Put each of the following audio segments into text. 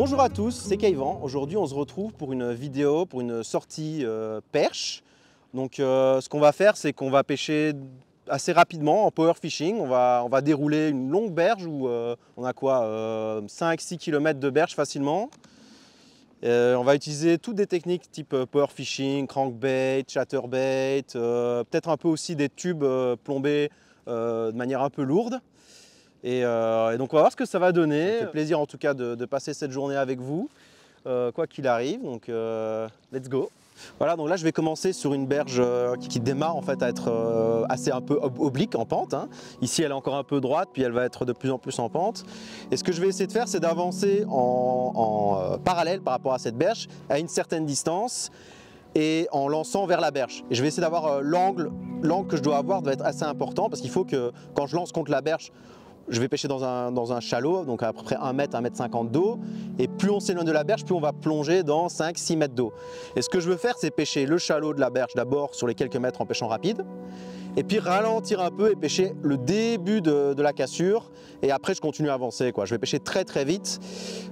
Bonjour à tous, c'est Kayvan. Aujourd'hui, on se retrouve pour une vidéo, pour une sortie perche. Donc, ce qu'on va faire, c'est qu'on va pêcher assez rapidement en power fishing. On va dérouler une longue berge où on a quoi 5-6 km de berge facilement. On va utiliser toutes des techniques type power fishing, crankbait, chatterbait, peut-être un peu aussi des tubes plombés de manière un peu lourde. Et donc on va voir ce que ça va donner. Ça me fait plaisir en tout cas de passer cette journée avec vous, quoi qu'il arrive. Donc let's go. Voilà, donc là je vais commencer sur une berge qui démarre en fait à être assez un peu oblique en pente. Hein. Ici elle est encore un peu droite, puis elle va être de plus en plus en pente. Et ce que je vais essayer de faire, c'est d'avancer en parallèle par rapport à cette berge à une certaine distance et en lançant vers la berge. Et je vais essayer d'avoir l'angle que je dois avoir doit être assez important parce qu'il faut que quand je lance contre la berge, je vais pêcher dans un chalot, donc à peu près 1 mètre, 1 mètre 50 d'eau. Et plus on s'éloigne de la berge, plus on va plonger dans 5-6 mètres d'eau. Et ce que je veux faire, c'est pêcher le chalot de la berge d'abord sur les quelques mètres en pêchant rapide. Et puis ralentir un peu et pêcher le début de la cassure. Et après, je continue à avancer, quoi. Je vais pêcher très très vite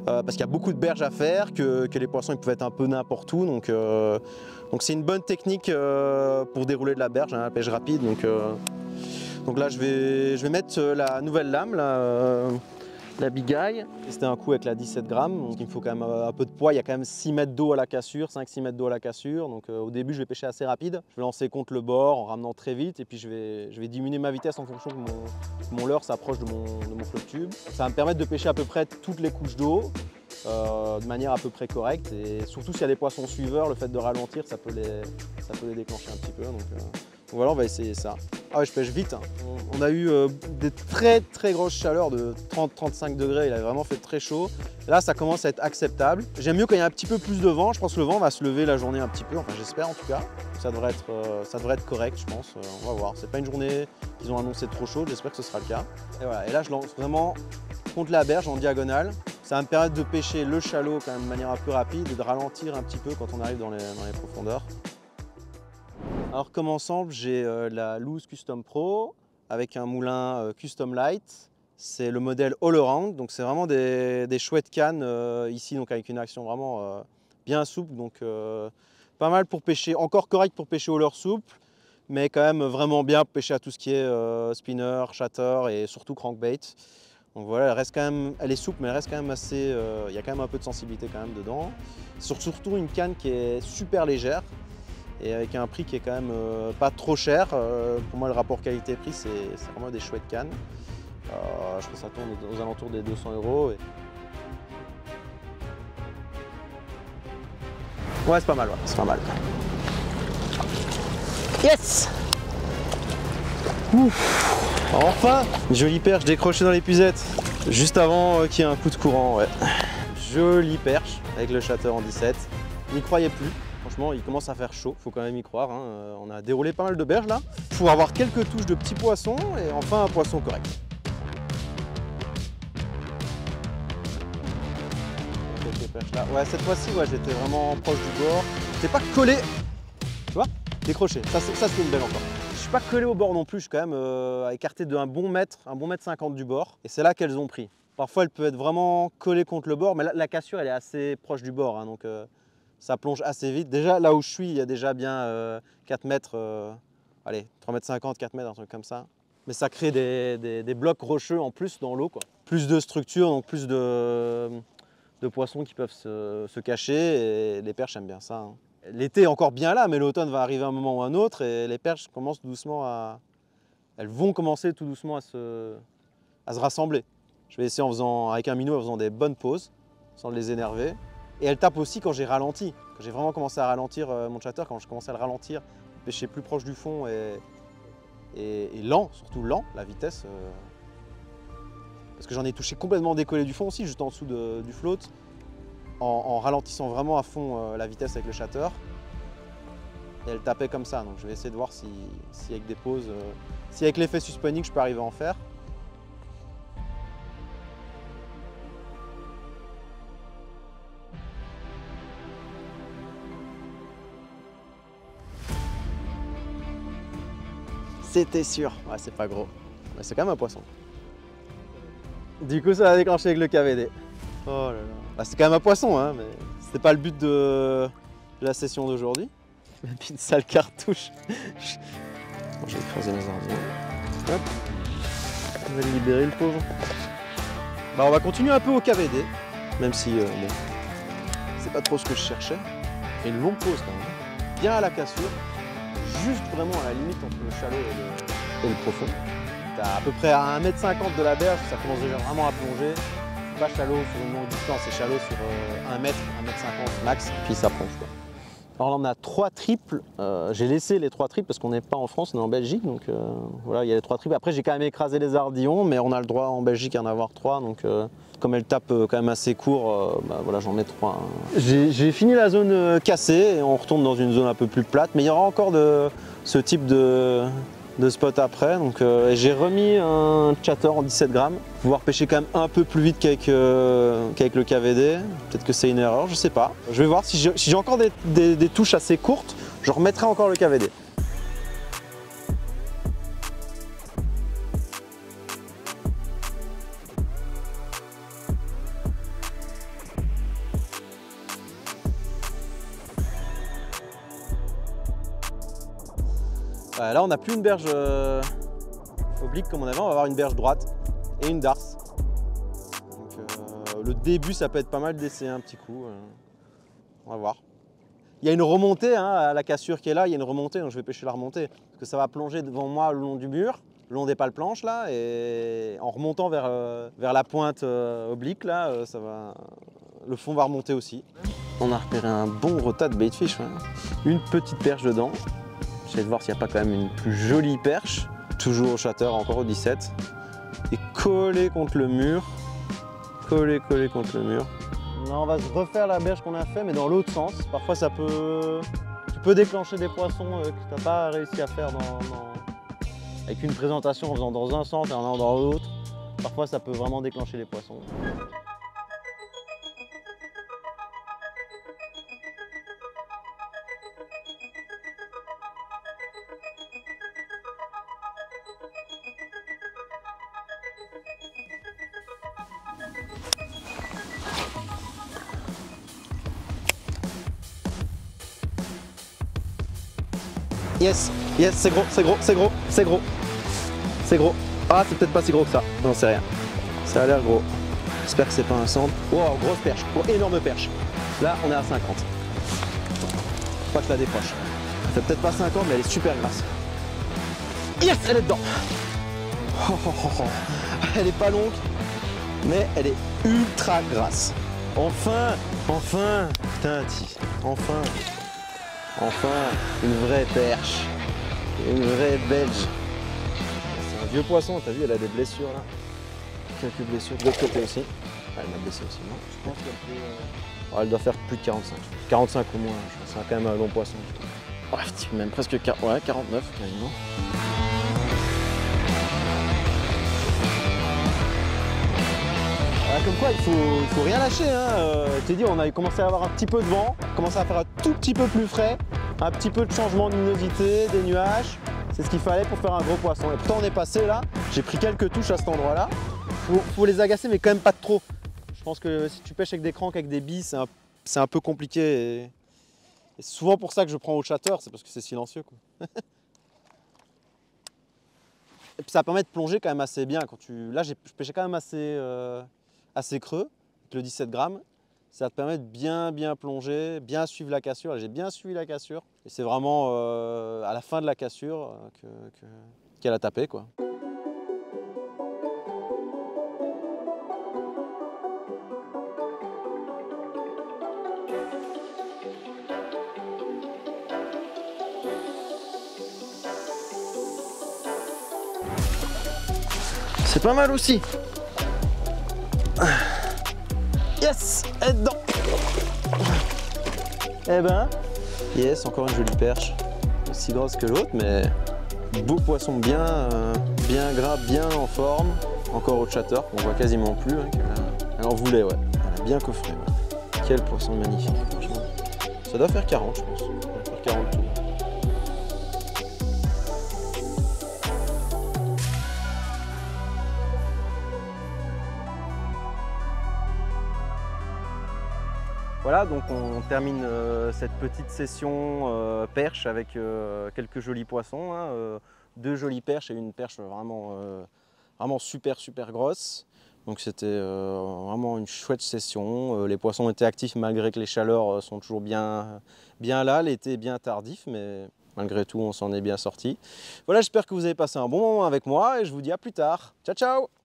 parce qu'il y a beaucoup de berges à faire, que les poissons ils peuvent être un peu n'importe où. Donc c'est une bonne technique pour dérouler de la berge, hein, la pêche rapide. Donc là, je vais mettre la nouvelle lame, la Big Eye. C'était un coup avec la 17 grammes, donc il me faut quand même un peu de poids. Il y a quand même 6 mètres d'eau à la cassure, 5-6 mètres d'eau à la cassure. Donc au début, je vais pêcher assez rapide. Je vais lancer contre le bord en ramenant très vite et puis je vais diminuer ma vitesse en fonction que mon leurre s'approche de mon flotte tube. Ça va me permettre de pêcher à peu près toutes les couches d'eau de manière à peu près correcte. Et surtout s'il y a des poissons suiveurs, le fait de ralentir, ça peut les déclencher un petit peu. Donc voilà, on va essayer ça. Ah ouais, je pêche vite. Hein. On a eu des très très grosses chaleurs de 30-35 degrés. Il a vraiment fait très chaud. Là, ça commence à être acceptable. J'aime mieux quand il y a un petit peu plus de vent. Je pense que le vent va se lever la journée un petit peu. Enfin, j'espère en tout cas. Ça devrait être correct, je pense. On va voir. C'est pas une journée qu'ils ont annoncé trop chaude. J'espère que ce sera le cas. Et voilà. Et là, je lance vraiment contre la berge en diagonale. Ça va me permettre de pêcher le chalot quand même de manière un peu rapide et de ralentir un petit peu quand on arrive dans les profondeurs. Alors comme ensemble, j'ai la Loose Custom Pro avec un moulin Custom Light. C'est le modèle All Around, donc c'est vraiment des chouettes cannes ici, donc avec une action vraiment bien souple. Donc pas mal pour pêcher, encore correct pour pêcher au leurre souple, mais quand même vraiment bien pour pêcher à tout ce qui est spinner, chatter et surtout crankbait. Donc voilà, elle est souple, mais elle reste quand même assez. Il y a quand même un peu de sensibilité quand même dedans. Surtout une canne qui est super légère. Et avec un prix qui est quand même pas trop cher. Pour moi, le rapport qualité-prix, c'est vraiment des chouettes cannes. Je pense que ça tourne aux alentours des 200 €. Ouais, c'est pas mal, ouais, c'est pas mal. Yes! Ouf. Enfin, jolie perche décrochée dans l'épuisette. Juste avant qu'il y ait un coup de courant, ouais. Jolie perche avec le chatter en 17. N'y croyez plus. Franchement, il commence à faire chaud, faut quand même y croire. Hein. On a déroulé pas mal de berges là. Il faut avoir quelques touches de petits poissons et enfin un poisson correct. Là. Ouais, cette fois-ci, ouais, j'étais vraiment proche du bord. J'étais pas collé, tu vois, décroché. Ça c'était une belle encore. Je suis pas collé au bord non plus, je suis quand même écarté d'un bon mètre 50 du bord. Et c'est là qu'elles ont pris. Parfois, elle peut être vraiment collée contre le bord, mais la cassure, elle est assez proche du bord. Hein, donc, ça plonge assez vite. Déjà, là où je suis, il y a déjà bien 4 mètres, allez, 3 mètres 50, 4 mètres, un truc comme ça. Mais ça crée des blocs rocheux en plus dans l'eau, quoi. Plus de structure, donc plus de poissons qui peuvent se cacher. Et les perches aiment bien ça. Hein. L'été est encore bien là, mais l'automne va arriver à un moment ou un autre. Et les perches commencent doucement elles vont commencer tout doucement à se rassembler. Je vais essayer avec un minot en faisant des bonnes pauses, sans les énerver. Et elle tape aussi quand j'ai ralenti. Quand j'ai vraiment commencé à ralentir mon chatter, quand je commençais à le ralentir, pêcher plus proche du fond et lent, surtout lent, la vitesse. Parce que j'en ai touché complètement décollé du fond aussi, juste en dessous du float, en ralentissant vraiment à fond la vitesse avec le chatter. Et elle tapait comme ça, donc je vais essayer de voir si avec des pauses, si avec l'effet suspending je peux arriver à en faire. C'était sûr. Ouais, c'est pas gros. Mais c'est quand même un poisson. Du coup, ça a déclenché avec le KVD. Oh là là. Bah, c'est quand même un poisson, hein, mais c'était pas le but de la session d'aujourd'hui. Et puis une sale cartouche. Bon, je vais écraser mes ardillons. Hop. On va le libérer le pauvre. Bah, on va continuer un peu au KVD, même si bon, c'est pas trop ce que je cherchais. Et une longue pause quand même. Bien à la cassure, juste vraiment à la limite entre le chalot et le profond. T'as à peu près à 1,50 m de la berge, ça commence déjà vraiment à plonger. Pas chalot sur une longue distance, c'est chalot sur 1 mètre, 1,50 m max, puis ça plonge quoi. Alors là on a 3 triples, j'ai laissé les 3 triples parce qu'on n'est pas en France, on est en Belgique, donc voilà, il y a les 3 triples. Après j'ai quand même écrasé les ardillons, mais on a le droit en Belgique à en avoir 3, donc comme elles tapent quand même assez court, bah, voilà, j'en mets 3. J'ai fini la zone cassée et on retourne dans une zone un peu plus plate, mais il y aura encore ce type de spot après. Donc j'ai remis un chatter en 17 grammes, pouvoir pêcher quand même un peu plus vite qu'avec le KVD. Peut-être que c'est une erreur, je sais pas. Je vais voir si j'ai encore des touches assez courtes, je remettrai encore le KVD. Là on n'a plus une berge oblique comme on avait, on va avoir une berge droite et une darse. Donc, le début ça peut être pas mal d'essayer un petit coup, on va voir. Il y a une remontée hein, à la cassure qui est là, il y a une remontée, donc je vais pêcher la remontée. Parce que ça va plonger devant moi le long du mur, le long des pales planches là, et en remontant vers la pointe oblique là, le fond va remonter aussi. On a repéré un bon retas de baitfish, ouais. Une petite perche dedans. J'essaie de voir s'il n'y a pas quand même une plus jolie perche. Toujours au chatter, encore au 17. Et collé contre le mur. Collé contre le mur. Là, on va se refaire la berge qu'on a fait, mais dans l'autre sens. Parfois, tu peux déclencher des poissons que tu n'as pas réussi à faire avec une présentation en faisant dans un sens et en allant dans l'autre. Parfois, ça peut vraiment déclencher les poissons. Yes, yes, c'est gros, c'est gros, c'est gros, c'est gros. C'est gros. Ah, c'est peut-être pas si gros que ça. Non, c'est rien. Ça a l'air gros. J'espère que c'est pas un centre. Wow, grosse perche. Oh, énorme perche. Là, on est à 50. Faut pas que je la décroche. Elle fait peut-être pas 50, mais elle est super grasse. Yes, elle est dedans. Oh, oh, oh, oh. Elle est pas longue, mais elle est ultra grasse. Enfin, enfin. Putain, enfin. Enfin, une vraie perche, une vraie belge. C'est un vieux poisson, t'as vu, elle a des blessures là. Quelques blessures de l'autre côté aussi. Ah, elle m'a blessé aussi, non? Je pense qu'elle elle doit faire plus de 45. 45 au moins, je pense. C'est quand même un long poisson. Ouais, même presque 49 quasiment. Comme quoi, il faut rien lâcher. Hein. Je t'ai dit, on a commencé à avoir un petit peu de vent, commencé à faire un tout petit peu plus frais, un petit peu de changement de luminosité, des nuages. C'est ce qu'il fallait pour faire un gros poisson. Et pourtant, on est passé là. J'ai pris quelques touches à cet endroit-là. Faut les agacer, mais quand même pas de trop. Je pense que si tu pêches avec des cranks, avec des billes, c'est un peu compliqué. Et c'est souvent pour ça que je prends au chatter, c'est parce que c'est silencieux, quoi. Et puis ça permet de plonger quand même assez bien. Là, je pêchais quand même assez creux, avec le 17 grammes. Ça te permet de bien plonger, bien suivre la cassure. J'ai bien suivi la cassure. Et c'est vraiment à la fin de la cassure qu'elle a tapé, quoi. C'est pas mal aussi. Yes, elle est dedans. Eh ben, yes, encore une jolie perche. Aussi grosse que l'autre, mais beau poisson bien gras, bien en forme. Encore au chatter, qu'on voit quasiment plus. Hein, elle en voulait, ouais. Elle a bien coffré. Ouais. Quel poisson magnifique, franchement. Ça doit faire 40, je pense. Ça doit faire 40 tout. Voilà, donc on termine cette petite session perche avec quelques jolis poissons, hein, 2 jolies perches et une perche vraiment super grosse. Donc c'était vraiment une chouette session. Les poissons étaient actifs malgré que les chaleurs sont toujours bien là. L'été est bien tardif, mais malgré tout on s'en est bien sorti. Voilà, j'espère que vous avez passé un bon moment avec moi et je vous dis à plus tard. Ciao ciao!